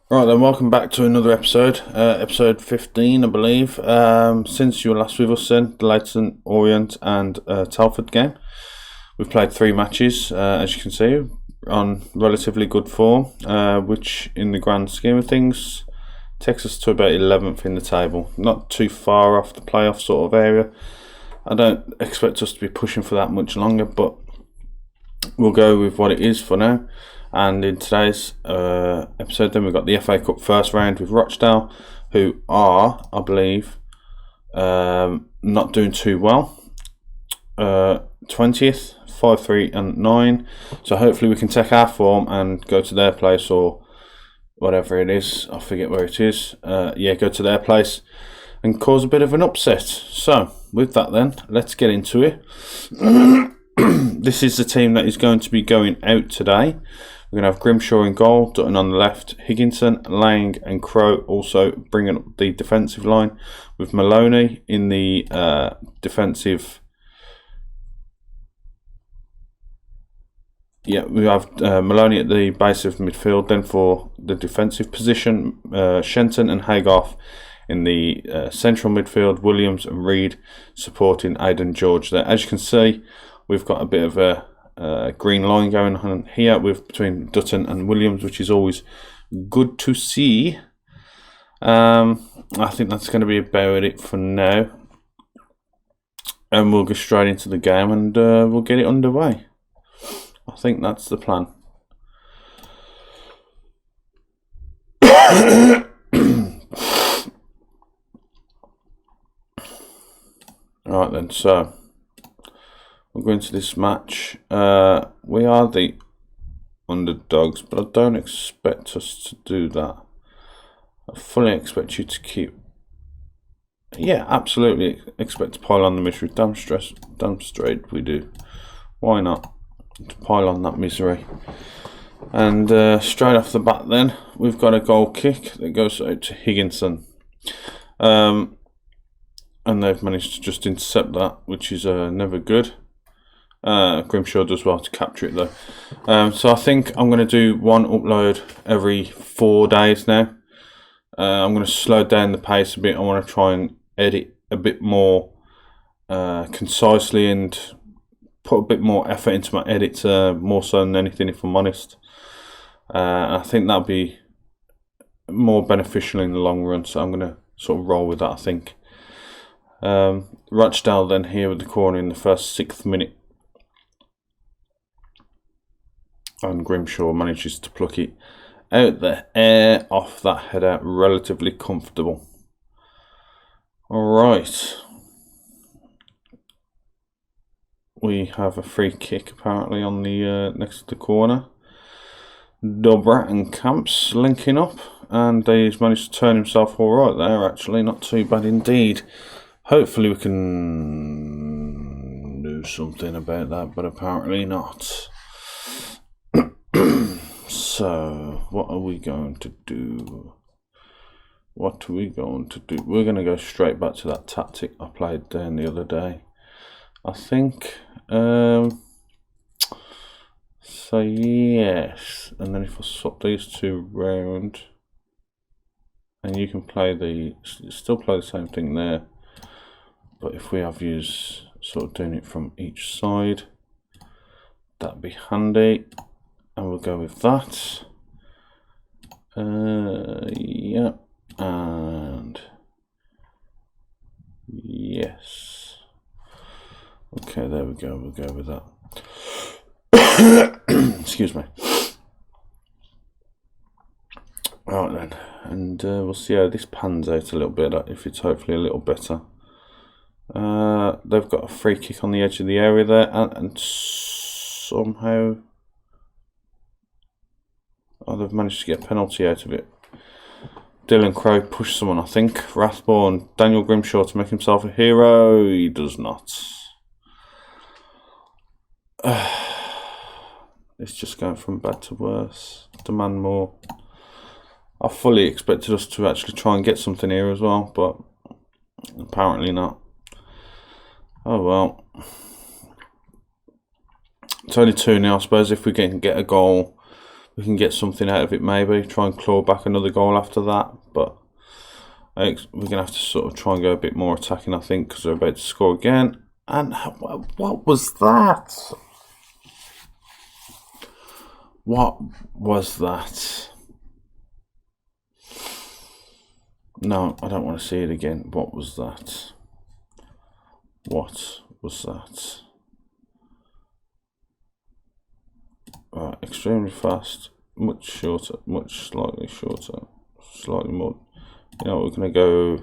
Right then, welcome back to another episode, episode 15, I believe. Since you were last with us then, the Leyton Orient and Telford game. We've played 3 matches, as you can see, on relatively good form, which in the grand scheme of things takes us to about 11th in the table. Not too far off the playoff sort of area. I don't expect us to be pushing for that much longer, but we'll go with what it is for now. And in today's episode then we've got the FA Cup first round with Rochdale, who are, I believe, not doing too well. 20th, 5-3-9. So hopefully we can take our form and go to their place, or whatever it is. I forget where it is. Go to their place and cause a bit of an upset. So with that then, let's get into it. This is the team that is going to be going out today. We're going to have Grimshaw in goal, Dutton on the left, Higginson, Lang and Crow also bringing up the defensive line, with Maloney in the defensive. We have Maloney at the base of midfield. Then for the defensive position, Shenton and Haygarth in the central midfield, Williams and Reed supporting Aidan George there. As you can see, we've got a bit of a green line going on here between Dutton and Williams, which is always good to see. I think that's going to be about it for now, and we'll go straight into the game and we'll get it underway. I think that's the plan. Right then, so we'll go into this match. We are the underdogs, but I don't expect us to do that. I fully expect you to keep... Yeah, absolutely expect to pile on the misery. Damn straight we do. Why not? To pile on that misery. And straight off the bat then, we've got a goal kick that goes out to Higginson. And they've managed to just intercept that, which is never good. Grimshaw does well to capture it though. So I think I'm going to do one upload every 4 days now. I'm going to slow down the pace a bit. I want to try and edit a bit more concisely and put a bit more effort into my edits, more so than anything, if I'm honest. I think that'll be more beneficial in the long run, so I'm going to sort of roll with that, I think. Rochdale then here with the corner in the first 6th minute. And Grimshaw manages to pluck it out the air off that header, relatively comfortable. Alright. We have a free kick apparently on the next to the corner. Dobra and Camps linking up, and he's managed to turn himself alright there, actually. Not too bad indeed. Hopefully we can do something about that, but apparently not. So, what are we going to do? We're going to go straight back to that tactic I played down the other day, I think. So yes, and then if I swap these two round, and you can still play the same thing there, but if we have yous sort of doing it from each side, that'd be handy, and we'll go with that. Yeah, and yes. Okay, there we go. We'll go with that. Excuse me. Right then, and we'll see how this pans out a little bit, if it's hopefully a little better. They've got a free kick on the edge of the area there, and somehow they've managed to get a penalty out of it. Dylan Crow pushed someone, I think. Rathborne, Daniel Grimshaw to make himself a hero. He does not. It's just going from bad to worse. Demand more. I fully expected us to actually try and get something here as well, but apparently not. Oh well. It's only 2-0, I suppose. If we can get a goal we can get something out of it, maybe try and claw back another goal after that. But we're going to have to sort of try and go a bit more attacking, I think, because they're about to score again. And what was that? What was that? No, I don't want to see it again. What was that? What was that? Right, extremely fast, much shorter, slightly shorter, slightly more. You know, we're going to go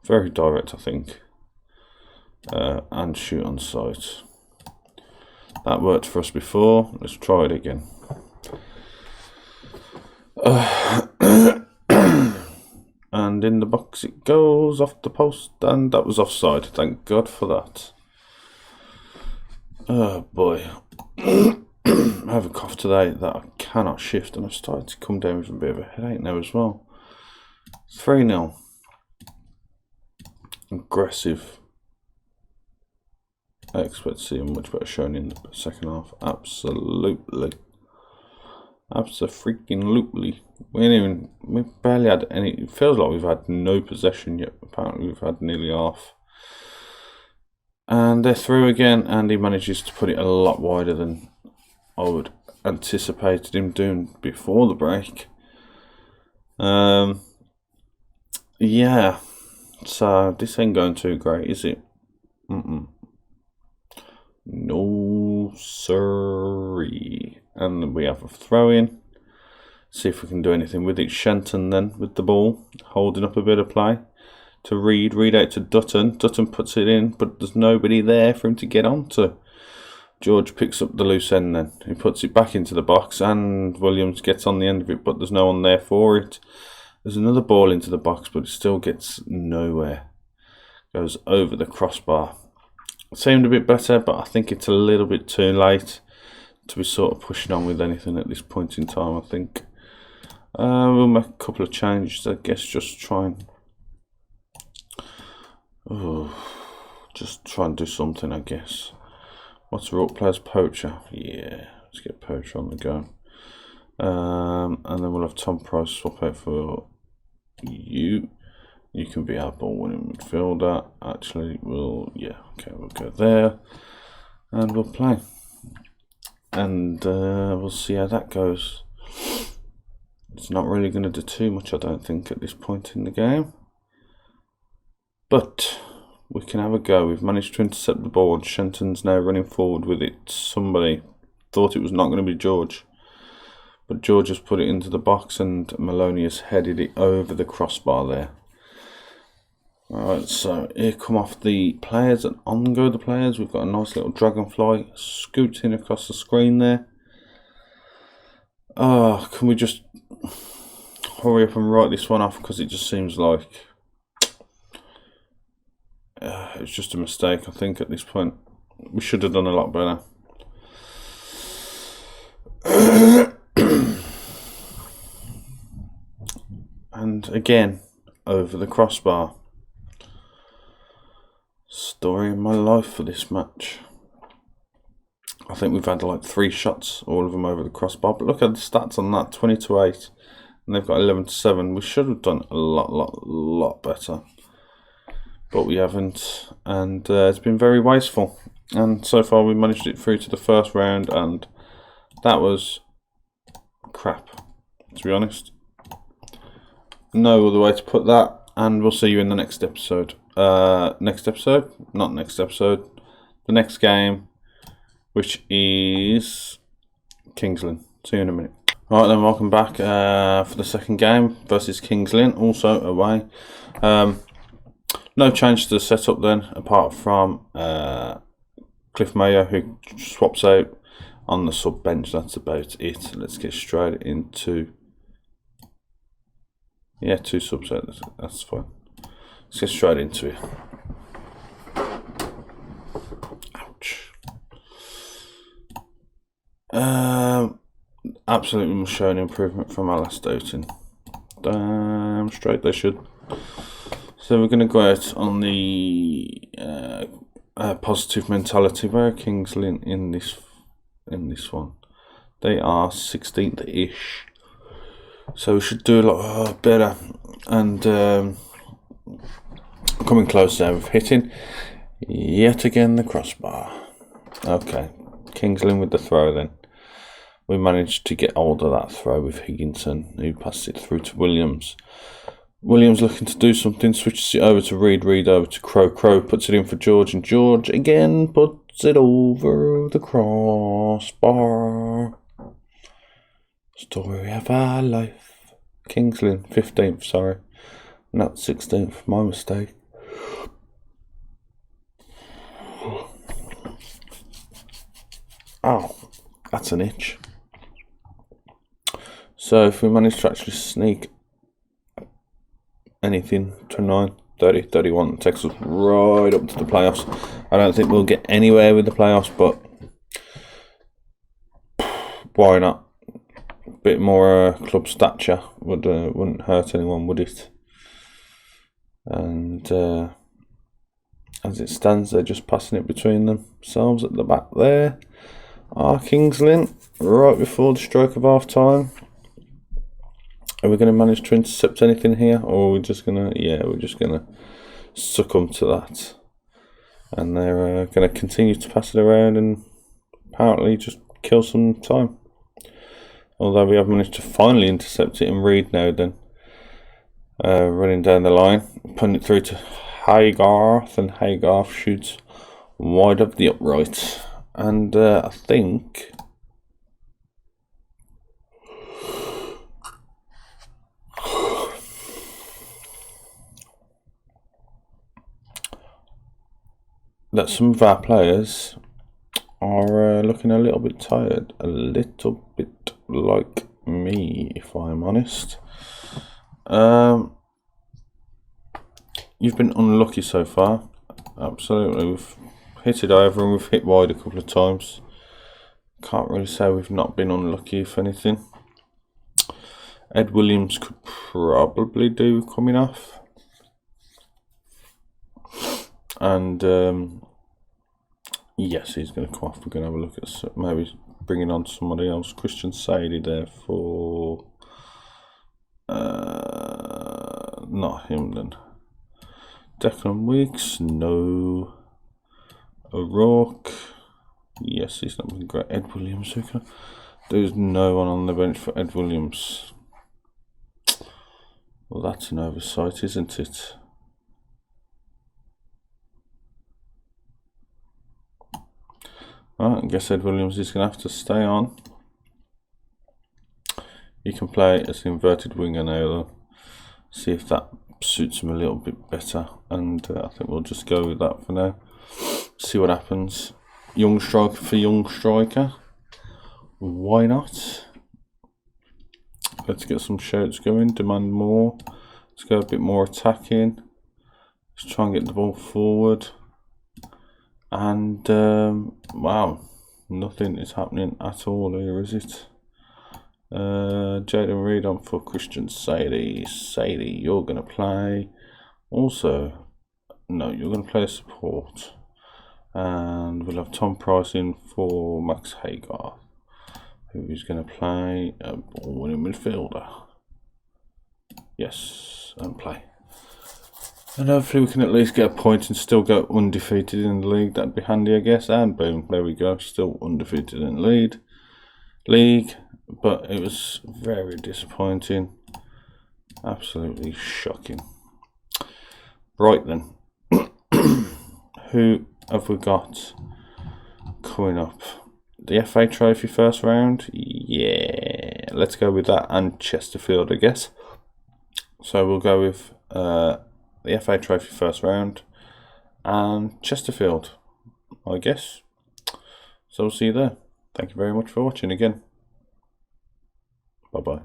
very direct, I think, and shoot on sight. That worked for us before. Let's try it again. And in the box it goes, off the post, and that was offside. Thank God for that. Oh boy. I have a cough today that I cannot shift, and I've started to come down with a bit of a headache now as well. 3-0. Aggressive. I expect to see a much better showing in the second half. Absolutely. Absolutely. We barely had any. It feels like we've had no possession yet. Apparently we've had nearly half. And they're through again, and he manages to put it a lot wider than I would anticipated him doing before the break. Yeah. So this ain't going too great, is it? No siree. And we have a throw in. See if we can do anything with it. Shenton then with the ball, holding up a bit of play to Reed out to Dutton. Dutton puts it in, but there's nobody there for him to get onto. George picks up the loose end then. He puts it back into the box, and Williams gets on the end of it, but there's no one there for it. There's another ball into the box, but it still gets nowhere. Goes over the crossbar. It seemed a bit better, but I think it's a little bit too late to be sort of pushing on with anything at this point in time, I think. We'll make a couple of changes, I guess, just try and do something, I guess. What's the role players? Poacher. Yeah, let's get Poacher on the go. And then we'll have Tom Price swap out for you. You can be our ball winning midfielder. Actually, we'll go there. And we'll play. And we'll see how that goes. It's not really going to do too much, I don't think, at this point in the game. But we can have a go. We've managed to intercept the ball. Shenton's now running forward with it. Somebody thought it was not going to be George. But George has put it into the box, and Maloney has headed it over the crossbar there. Alright, so here come off the players, and on go the players. We've got a nice little dragonfly scooting across the screen there. Can we just hurry up and write this one off, because it just seems like it's just a mistake, I think, at this point. We should have done a lot better. And again, over the crossbar. Story of my life for this match. I think we've had like 3 shots, all of them over the crossbar. But look at the stats on that, 20-8. And they've got 11-7. We should have done a lot better. But we haven't. And it's been very wasteful. And so far we managed it through to the first round. And that was crap, to be honest. No other way to put that. And we'll see you in the next episode. The next game, which is Kings Lynn. See you in a minute. Alright then, welcome back for the second game versus Kings Lynn, also away. No change to the setup then, apart from Cliff Mayo, who swaps out on the sub bench. That's about it. Let's get straight into 2 subs out. That's fine. Let's get straight into it. Ouch. Absolutely must show an improvement from our last outing. Damn straight they should. So we're going to go out on the positive mentality. Where are Kings Lynn in this in this one. They are 16th-ish. So we should do a lot better. And coming close there with hitting yet again the crossbar. Okay, Kings Lynn with the throw then. We managed to get hold of that throw with Higginson, who passed it through to Williams. Williams looking to do something, switches it over to Reed, Reed over to Crow, Crow puts it in for George, and George again puts it over the crossbar. Story of our life. Kings Lynn, 15th, sorry. Not 16th, my mistake. Oh, that's an itch. So if we manage to actually sneak anything, 29, 30, 31, takes us right up to the playoffs. I don't think we'll get anywhere with the playoffs, but why not? A bit more club stature wouldn't hurt anyone, would it? And as it stands, they're just passing it between themselves at the back there. Kings Lynn, right before the stroke of half time. Are we going to manage to intercept anything here, or are we just going to, yeah, we're just going to succumb to that. And they're going to continue to pass it around and apparently just kill some time. Although we have managed to finally intercept it and Reed now then. Running down the line, putting it through to Haygarth, and Haygarth shoots wide of the upright. And I think that some of our players are looking a little bit tired, a little bit like me, if I'm honest. You've been unlucky so far, absolutely. We've hit it over and we've hit wide a couple of times. Can't really say we've not been unlucky, if anything. Ed Williams could probably do coming off. And yes, he's going to come off. We're going to have a look at maybe bringing on somebody else. Christian Sadie there for not him then. Declan Weeks, no. O'Rourke, yes, he's not been great. Ed Williams, there's no one on the bench for Ed Williams. Well, that's an oversight, isn't it? Right, I guess Ed Williams is going to have to stay on. He can play as an inverted winger now, though. See if that suits him a little bit better. And I think we'll just go with that for now. See what happens. Young striker for young striker. Why not? Let's get some shouts going. Demand more. Let's go a bit more attacking. Let's try and get the ball forward. And wow, nothing is happening at all here, is it? Jaden Reed on for Christian Sadie. Sadie, you're going to play. Also, no, you're going to play support. And we'll have Tom Price in for Max Haygarth, who's going to play a ball-winning midfielder. Yes, and play. And hopefully we can at least get a point and still go undefeated in the league. That'd be handy, I guess. And boom, there we go. Still undefeated in the league. But it was very disappointing. Absolutely shocking. Right then. Who have we got coming up? The FA Trophy first round? Yeah, let's go with that and Chesterfield, I guess. So we'll go with the FA Trophy first round and Chesterfield, I guess. So we'll see you there. Thank you very much for watching again. Bye-bye.